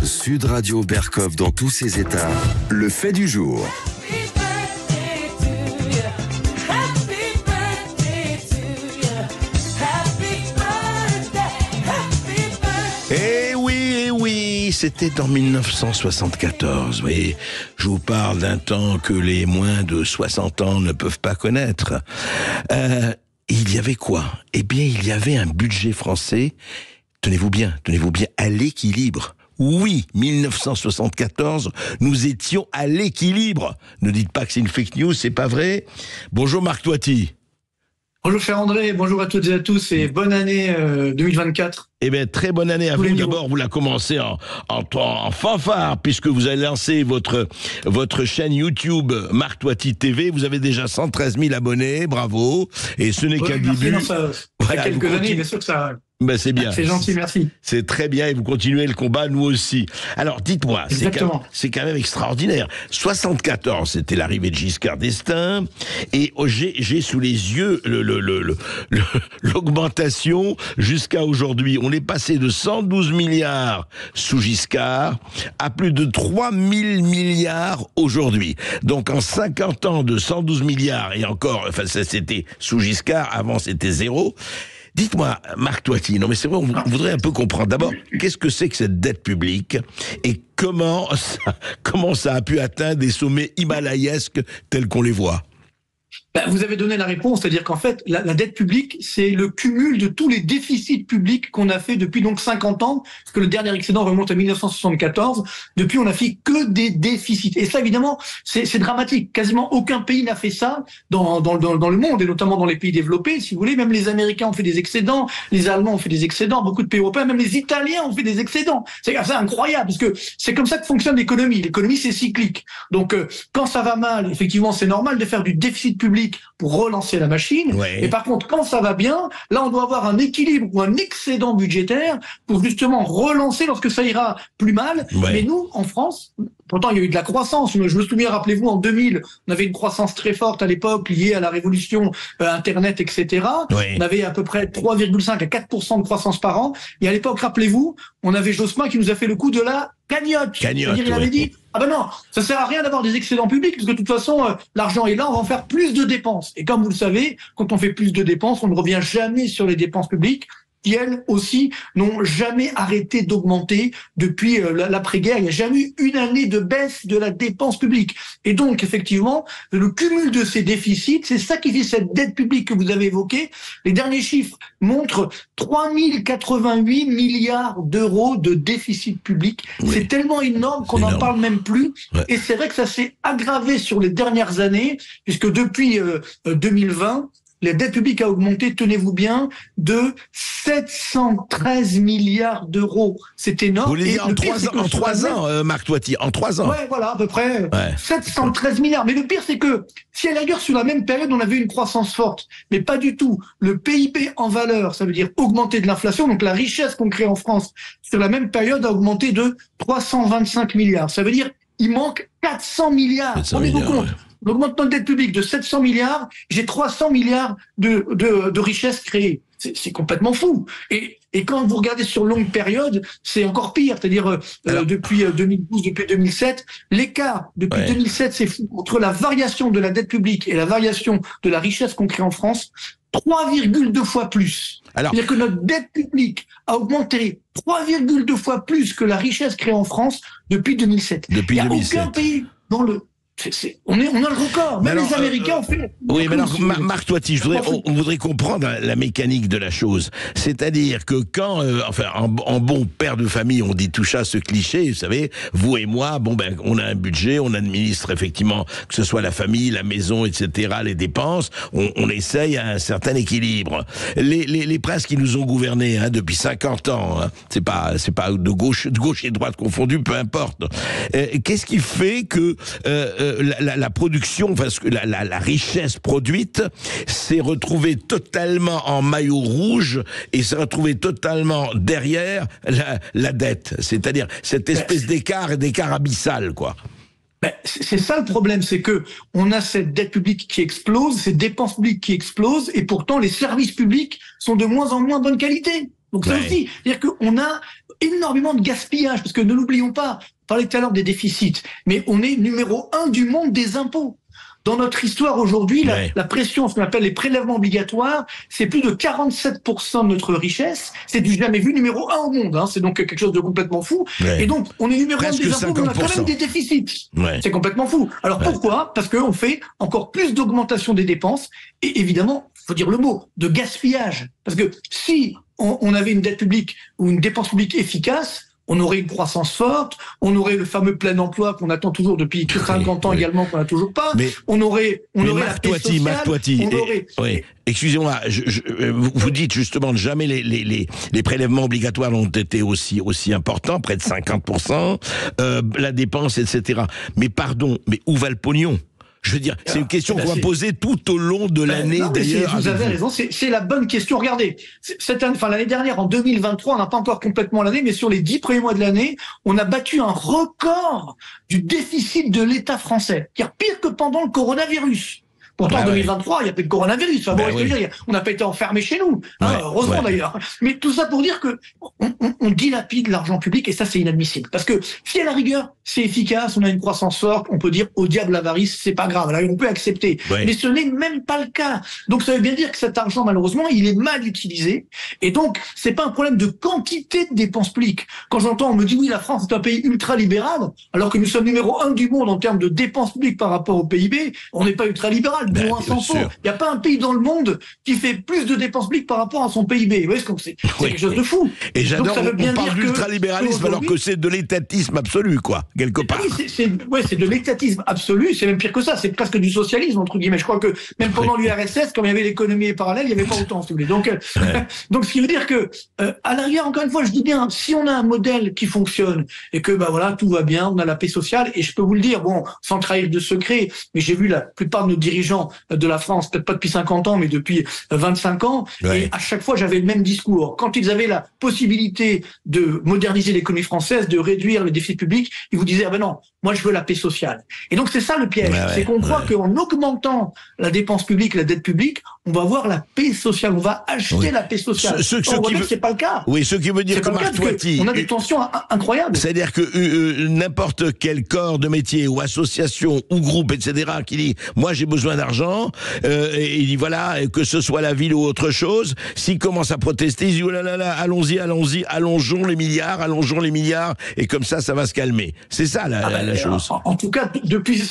Sud Radio Berkov dans tous ses états, le fait du jour. Eh oui, c'était en 1974. Oui, je vous parle d'un temps que les moins de 60 ans ne peuvent pas connaître. Il y avait quoi? Eh bien, il y avait un budget français, tenez-vous bien, à l'équilibre. Oui, 1974, nous étions à l'équilibre. Ne dites pas que c'est une fake news, c'est pas vrai. Bonjour Marc Toiti. Bonjour cher André, bonjour à toutes et à tous et bonne année 2024. Eh bien, très bonne année à vous. D'abord, vous la commencez en fanfare, puisque vous avez lancé votre chaîne YouTube Marc Toiti TV. Vous avez déjà 113 000 abonnés, bravo. Et ce n'est qu'un début. Ça a quelques années, bien sûr que ça... Ben c'est bien. C'est gentil, merci. C'est très bien et vous continuez le combat, nous aussi. Alors, dites-moi, c'est quand même extraordinaire. 74, c'était l'arrivée de Giscard d'Estaing et j'ai sous les yeux l'augmentation jusqu'à aujourd'hui. On est passé de 112 milliards sous Giscard à plus de 3 000 milliards aujourd'hui. Donc, en 50 ans de 112 milliards et encore, enfin, ça c'était sous Giscard, avant c'était zéro. Dites-moi, Marc Toiti, non mais c'est vrai, on voudrait un peu comprendre. D'abord, qu'est-ce que c'est que cette dette publique et comment ça a pu atteindre des sommets himalayesques tels qu'on les voit? Vous avez donné la réponse, c'est-à-dire qu'en fait, la dette publique, c'est le cumul de tous les déficits publics qu'on a fait depuis donc 50 ans, parce que le dernier excédent remonte à 1974. Depuis, on n'a fait que des déficits. Et ça, évidemment, c'est dramatique. Quasiment aucun pays n'a fait ça dans le monde, et notamment dans les pays développés, si vous voulez. Même les Américains ont fait des excédents, les Allemands ont fait des excédents, beaucoup de pays européens, même les Italiens ont fait des excédents. C'est incroyable, parce que c'est comme ça que fonctionne l'économie. L'économie, c'est cyclique. Donc, quand ça va mal, effectivement, c'est normal de faire du déficit public pour relancer la machine. Ouais. Et par contre, quand ça va bien, là, on doit avoir un équilibre ou un excédent budgétaire pour justement relancer lorsque ça ira plus mal. Ouais. Mais nous, en France, pourtant, il y a eu de la croissance. Je me souviens, rappelez-vous, en 2000, on avait une croissance très forte à l'époque liée à la révolution Internet, etc. Ouais. On avait à peu près 3,5 à 4% de croissance par an. Et à l'époque, rappelez-vous, on avait Jospin qui nous a fait le coup de la cagnotte. C'est-à-dire, il avait dit, ah ben non, ça sert à rien d'avoir des excédents publics, parce que de toute façon, l'argent est là, on va en faire plus de dépenses. Et comme vous le savez, quand on fait plus de dépenses, on ne revient jamais sur les dépenses publiques, qui, elles aussi, n'ont jamais arrêté d'augmenter depuis l'après-guerre. Il n'y a jamais eu une année de baisse de la dépense publique. Et donc, effectivement, le cumul de ces déficits, c'est ça qui fait cette dette publique que vous avez évoquée. Les derniers chiffres montrent 3 088 milliards d'euros de déficit public. Oui. C'est tellement énorme qu'on n'en parle même plus. Ouais. Et c'est vrai que ça s'est aggravé sur les dernières années, puisque depuis 2020, la dette publique a augmenté, tenez-vous bien, de 713 milliards d'euros. C'est énorme. Vous voulez dire en 3 ans, Marc Toiti, en 3 ans. Ouais, voilà, à peu près. Ouais. 713 milliards. Mais le pire, c'est que, si à la rigueur, sur la même période, on avait une croissance forte, mais pas du tout. Le PIB en valeur, ça veut dire augmenter de l'inflation, donc la richesse qu'on crée en France, sur la même période, a augmenté de 325 milliards. Ça veut dire, il manque 400 milliards. Rendez-vous compte. Ouais. L'augmentement de dette publique de 700 milliards, j'ai 300 milliards de richesses créées. C'est complètement fou. Et quand vous regardez sur longue période, c'est encore pire. C'est-à-dire, depuis 2012, depuis 2007, l'écart depuis 2007, c'est fou. Entre la variation de la dette publique et la variation de la richesse qu'on crée en France, 3,2 fois plus. C'est-à-dire que notre dette publique a augmenté 3,2 fois plus que la richesse créée en France depuis 2007. Depuis 2007. Il n'y a aucun pays dans le... On a le record. Même les Américains ont fait. Oui, mais alors, Marc Toiti, on voudrait comprendre la mécanique de la chose. C'est-à-dire que quand, en bon père de famille, on dit tout ça, ce cliché, vous savez, vous et moi, on a un budget, on administre effectivement, que ce soit la famille, la maison, etc., les dépenses, on essaye à un certain équilibre. Les princes qui nous ont gouvernés, depuis 50 ans, c'est pas de gauche et droite confondus, peu importe. Qu'est-ce qui fait que la production, parce que la richesse produite s'est retrouvée totalement en maillot rouge et s'est retrouvée totalement derrière la dette. C'est-à-dire cette espèce d'écart abyssal, quoi. C'est ça le problème, c'est que on a cette dette publique qui explose, ces dépenses publiques qui explosent, et pourtant les services publics sont de moins en moins bonne qualité. Donc c'est aussi, c'est-à-dire qu'on a énormément de gaspillage, parce que ne l'oublions pas, on parlait tout à l'heure des déficits, mais on est numéro 1 du monde des impôts. Dans notre histoire aujourd'hui, la pression, ce qu'on appelle les prélèvements obligatoires, c'est plus de 47% de notre richesse. C'est du jamais vu, numéro 1 au monde. Hein. C'est donc quelque chose de complètement fou. Ouais. Et donc, on est numéro 1 des impôts, mais on a quand même des déficits. Ouais. C'est complètement fou. Alors pourquoi ? Parce qu'on fait encore plus d'augmentation des dépenses et évidemment, faut dire le mot, de gaspillage. Parce que si on avait une dette publique ou une dépense publique efficace, on aurait une croissance forte, on aurait le fameux plein emploi qu'on attend toujours depuis 50 ans également, qu'on n'a toujours pas. Mais, on aurait la paix sociale. Excusez-moi, vous dites justement jamais les prélèvements obligatoires ont été aussi importants, près de 50%, la dépense, etc. Mais pardon, mais où va le pognon ? Je veux dire, c'est une question qu'on va poser tout au long de l'année, d'ailleurs. Vous avez raison, c'est la bonne question. Regardez, l'année dernière, en 2023, on n'a pas encore complètement l'année, mais sur les 10 premiers mois de l'année, on a battu un record du déficit de l'État français. C'est-à-dire pire que pendant le coronavirus. Pourtant, en 2023, il n'y a pas de coronavirus. Enfin, on n'a pas été enfermés chez nous. Heureusement d'ailleurs. Mais tout ça pour dire que on dilapide l'argent public et ça, c'est inadmissible. Parce que si à la rigueur, c'est efficace, on a une croissance forte, on peut dire au diable l'avarice, c'est pas grave. Là, on peut accepter. Mais ce n'est même pas le cas. Donc, ça veut bien dire que cet argent, malheureusement, il est mal utilisé. Et donc, c'est pas un problème de quantité de dépenses publiques. Quand j'entends, on me dit oui, la France est un pays ultra-libéral, alors que nous sommes numéro 1 du monde en termes de dépenses publiques par rapport au PIB, on n'est pas ultra-libéral. Il n'y a pas un pays dans le monde qui fait plus de dépenses publiques par rapport à son PIB. Vous voyez, c'est quelque chose de fou. Et j'adore, on parle d'ultralibéralisme alors que c'est de l'étatisme absolu, quoi, quelque part. Oui, c'est de l'étatisme absolu, c'est même pire que ça, c'est presque du socialisme, entre guillemets. Je crois que même pendant l'URSS, comme il y avait l'économie parallèle, il n'y avait pas autant, si vous voulez. Donc, ce qui veut dire que, à l'arrière, encore une fois, je dis bien, si on a un modèle qui fonctionne et que, tout va bien, on a la paix sociale, et je peux vous le dire, sans trahir de secret, mais j'ai vu la plupart de nos dirigeants de la France, peut-être pas depuis 50 ans, mais depuis 25 ans, et à chaque fois, j'avais le même discours. Quand ils avaient la possibilité de moderniser l'économie française, de réduire le déficit public, ils vous disaient, non, moi je veux la paix sociale. Et donc c'est ça le piège, c'est qu'on croit qu'en augmentant la dépense publique, la dette publique, on va avoir la paix sociale, on va acheter la paix sociale. C'est pas le cas. Oui, ce qui veut dire que Marc Toiti, on a des tensions incroyables. C'est-à-dire que n'importe quel corps de métier ou association ou groupe, etc., qui dit, moi j'ai besoin d'argent, et il dit voilà, que ce soit la ville ou autre chose, s'il commence à protester, il dit oh là là là, allons-y, allongeons les milliards, et comme ça va se calmer. C'est ça la chose. En tout cas, depuis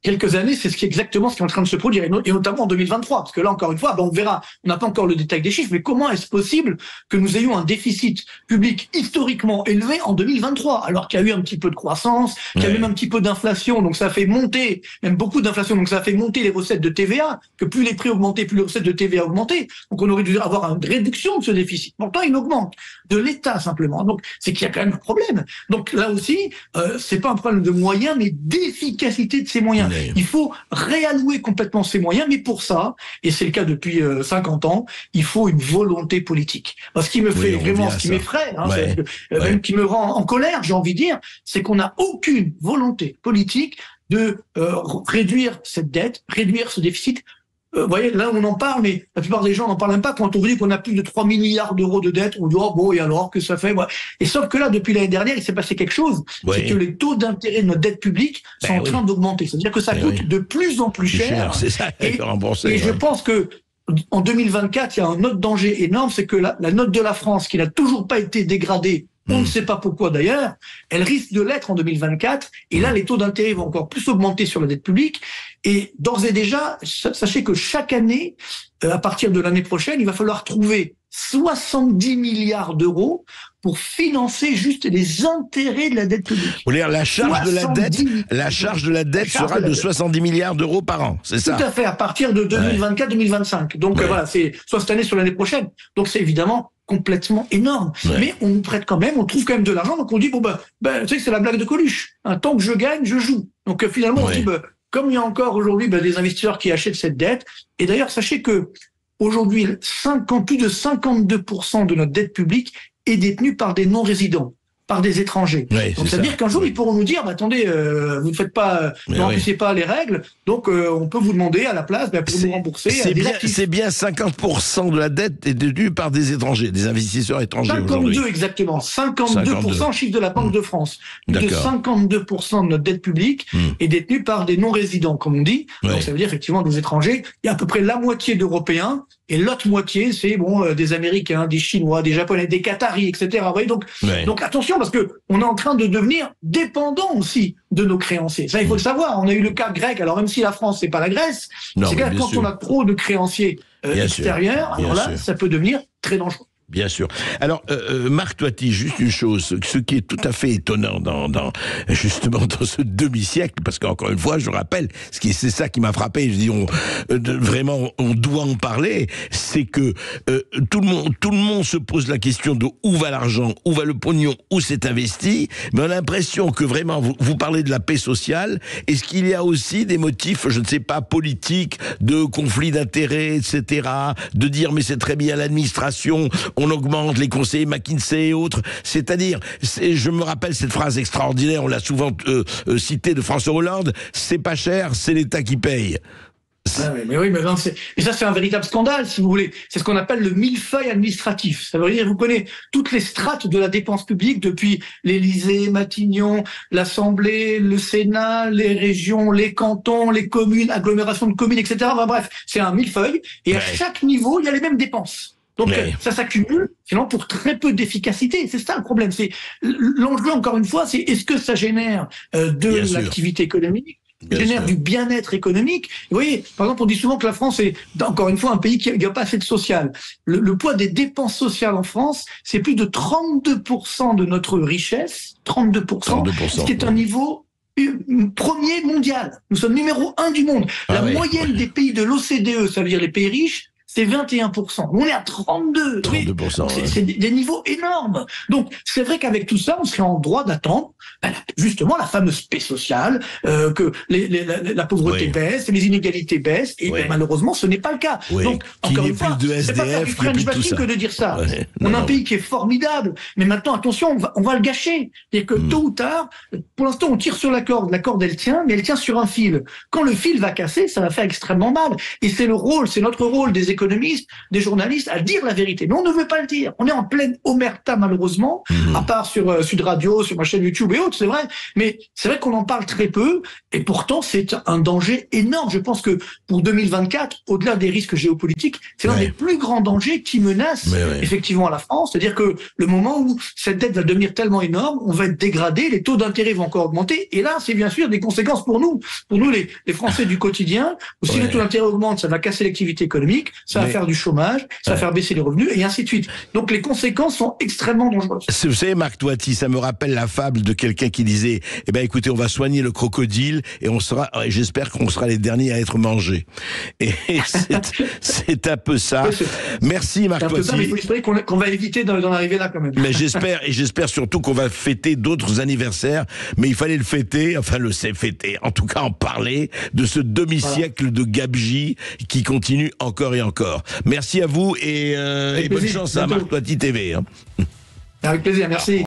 quelques années, c'est exactement ce qui est en train de se produire, et notamment en 2023, parce que là, encore une fois, on verra, on n'a pas encore le détail des chiffres, mais comment est-ce possible que nous ayons un déficit public historiquement élevé en 2023, alors qu'il y a eu un petit peu de croissance, qu'il y a même un petit peu d'inflation, donc ça a fait monter, même beaucoup d'inflation, donc ça a fait monter les recettes de TVA, que plus les prix augmentaient, plus les recettes de TVA augmentaient, donc on aurait dû avoir une réduction de ce déficit. Pourtant, il augmente, de l'État simplement, donc c'est qu'il y a quand même un problème. Donc là aussi, c'est pas un problème de moyens, mais d'efficacité de ces moyens. Il faut réallouer complètement ces moyens, mais pour ça, et c'est le cas depuis 50 ans, il faut une volonté politique. Ce qui me fait vraiment, ce qui m'effraie, même qui me rend en colère, j'ai envie de dire, c'est qu'on n'a aucune volonté politique de réduire cette dette, réduire ce déficit. Vous voyez, là on en parle, mais la plupart des gens n'en parlent même pas. Quand on vous dit qu'on a plus de 3 milliards d'euros de dette, on dit et alors que ça fait Et sauf que là, depuis l'année dernière, il s'est passé quelque chose, c'est que les taux d'intérêt de notre dette publique sont en train d'augmenter. C'est-à-dire que ça coûte de plus en plus cher. C'est ça, et je pense que en 2024, il y a un autre danger énorme, c'est que la note de la France, qui n'a toujours pas été dégradée, on ne sait pas pourquoi d'ailleurs, elle risque de l'être en 2024, et là les taux d'intérêt vont encore plus augmenter sur la dette publique, et d'ores et déjà, sachez que chaque année, à partir de l'année prochaine, il va falloir trouver 70 milliards d'euros pour financer juste les intérêts de la dette publique. Vous voulez dire la charge de la dette sera de 70 milliards d'euros par an, c'est ça? Tout à fait, à partir de 2024-2025. Donc voilà, c'est soit cette année, soit l'année prochaine. Donc c'est évidemment complètement énorme. Mais on nous prête quand même, on trouve quand même de l'argent, donc on dit, tu sais que c'est la blague de Coluche. Tant que je gagne, je joue. Donc finalement, on dit, comme il y a encore aujourd'hui des investisseurs qui achètent cette dette, et d'ailleurs, sachez que aujourd'hui, plus de 52% de notre dette publique est détenue par des non-résidents. par des étrangers. Ouais, donc ça veut dire qu'un jour, ils pourront nous dire, attendez, vous ne faites pas, vous n'emplissez pas les règles, donc on peut vous demander à la place pour nous rembourser. C'est bien 50% de la dette est détenue par des étrangers, des investisseurs étrangers. 52 exactement, 52% chiffre de la Banque de France. De 52% de notre dette publique est détenue par des non-résidents, comme on dit. Donc ça veut dire effectivement des étrangers. Il y a à peu près la moitié d'Européens et l'autre moitié, c'est des Américains, des Chinois, des Japonais, des Qataris, etc. Vous voyez, donc attention, parce que on est en train de devenir dépendant aussi de nos créanciers. Ça, il faut le savoir. On a eu le cas grec. Alors même si la France, c'est pas la Grèce, c'est que quand on a trop de créanciers extérieurs, alors là, ça peut devenir très dangereux. Bien sûr. Alors, Marc Toiti, juste une chose, ce qui est tout à fait étonnant justement dans ce demi-siècle, parce qu'encore une fois, je rappelle, c'est ça qui m'a frappé, je dis, vraiment, on doit en parler, c'est que tout le monde se pose la question de où va l'argent, où va le pognon, où c'est investi, mais on a l'impression que vraiment, vous parlez de la paix sociale, est-ce qu'il y a aussi des motifs, je ne sais pas, politiques, de conflits d'intérêts, etc., de dire, mais c'est très bien l'administration, on augmente les conseillers McKinsey et autres. C'est-à-dire, je me rappelle cette phrase extraordinaire, on l'a souvent citée de François Hollande, c'est pas cher, c'est l'État qui paye. Mais ça, c'est un véritable scandale, si vous voulez. C'est ce qu'on appelle le millefeuille administratif. Ça veut dire, vous connaissez toutes les strates de la dépense publique, depuis l'Élysée, Matignon, l'Assemblée, le Sénat, les régions, les cantons, les communes, agglomérations de communes, etc. Enfin, bref, c'est un millefeuille. Et à chaque niveau, il y a les mêmes dépenses. Donc ça s'accumule, sinon pour très peu d'efficacité. C'est ça le problème. C'est l'enjeu, encore une fois, c'est est-ce que ça génère de l'activité économique, génère du bien-être économique. Vous voyez, par exemple, on dit souvent que la France est, encore une fois, un pays qui n'a pas assez de social. Le poids des dépenses sociales en France, c'est plus de 32% de notre richesse, 32%, ce qui est un niveau premier mondial. Nous sommes numéro 1 du monde. La moyenne des pays de l'OCDE, ça veut dire les pays riches, c'est 21%. On est à 32. 32%. C'est des niveaux énormes. Donc, c'est vrai qu'avec tout ça, on serait en droit d'attendre, justement, la fameuse paix sociale, que la pauvreté baisse, les inégalités baissent, et malheureusement, ce n'est pas le cas. Donc, encore une fois, c'est pas faire du French bashing que de dire ça. On a un pays qui est formidable, mais maintenant, attention, on va le gâcher. C'est-à-dire que tôt ou tard, pour l'instant, on tire sur la corde, elle tient, mais elle tient sur un fil. Quand le fil va casser, ça va faire extrêmement mal. Et c'est notre rôle des économistes, des journalistes, à dire la vérité. Mais on ne veut pas le dire. On est en pleine omerta, malheureusement, à part sur Sud Radio, sur ma chaîne YouTube et autres, c'est vrai. Mais c'est vrai qu'on en parle très peu, et pourtant, c'est un danger énorme. Je pense que pour 2024, au-delà des risques géopolitiques, c'est l'un des plus grands dangers qui menacent effectivement la France. C'est-à-dire que le moment où cette dette va devenir tellement énorme, on va être dégradé, les taux d'intérêt vont encore augmenter, et là, c'est bien sûr des conséquences pour nous les Français du quotidien. Ou si les taux d'intérêt augmentent, ça va casser l'activité économique, ça va faire du chômage, ça va faire baisser les revenus, et ainsi de suite. Donc les conséquences sont extrêmement dangereuses. Vous savez, Marc Toiti, ça me rappelle la fable de quelqu'un qui disait, eh ben écoutez, on va soigner le crocodile, et j'espère qu'on sera les derniers à être mangés. Et c'est un peu ça. Merci, Marc Toiti. Mais il faut espérer qu'on va éviter d'en arriver là, quand même. Mais j'espère surtout qu'on va fêter d'autres anniversaires, mais il fallait le fêter, fêter, en tout cas en parler, de ce demi-siècle de gabegie qui continue encore et encore. Merci à vous, et bonne chance à Marc Toiti TV. Avec plaisir, merci.